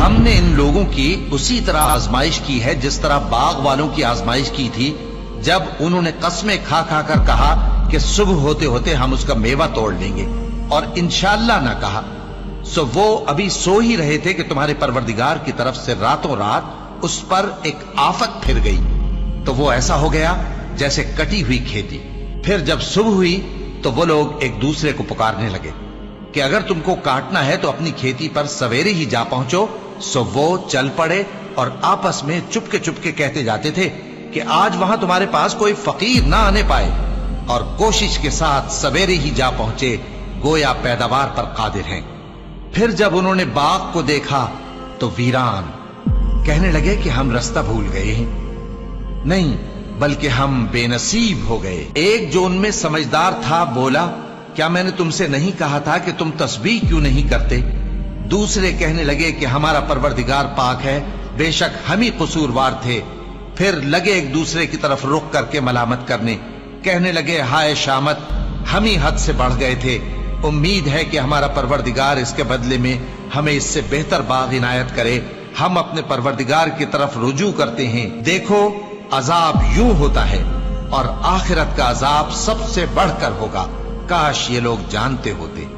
हमने इन लोगों की उसी तरह आजमाइश की है जिस तरह बाग वालों की आजमाइश की थी, जब उन्होंने कस्में खा खा कर कहा कि सुबह होते होते हम उसका मेवा तोड़ लेंगे, और इंशाअल्लाह ना कहा। सो वो अभी सो ही रहे थे कि तुम्हारे परवरदिगार की तरफ से रातों रात उस पर एक आफत फिर गई, तो वो ऐसा हो गया जैसे कटी हुई खेती। फिर जब सुबह हुई तो वो लोग एक दूसरे को पुकारने लगे कि अगर तुमको काटना है तो अपनी खेती पर सवेरे ही जा पहुंचो। सो वो चल पड़े और आपस में चुपके चुपके कहते जाते थे कि आज वहां तुम्हारे पास कोई फकीर ना आने पाए, और कोशिश के साथ सवेरे ही जा पहुंचे, गोया पैदावार पर कादिर हैं। फिर जब उन्होंने बाग को देखा तो वीरान, कहने लगे कि हम रास्ता भूल गए हैं, नहीं बल्कि हम बेनसीब हो गए। एक जो उनमें समझदार था बोला, क्या मैंने तुमसे नहीं कहा था कि तुम तस्बीह क्यों नहीं करते? दूसरे कहने लगे कि हमारा परवरदिगार पाक है, बेशक हम ही कसूरवार थे। फिर लगे एक दूसरे की तरफ रुख करके मलामत करने, कहने लगे हाय शामत, हम ही हद से बढ़ गए थे। उम्मीद है कि हमारा परवरदिगार इसके बदले में हमें इससे बेहतर बाग इनायत करे। हम अपने परवरदिगार की तरफ रुजू करते हैं। देखो अजाब यूं होता है और आखिरत का अजाब सबसे बढ़कर होगा। काश ये लोग जानते होते।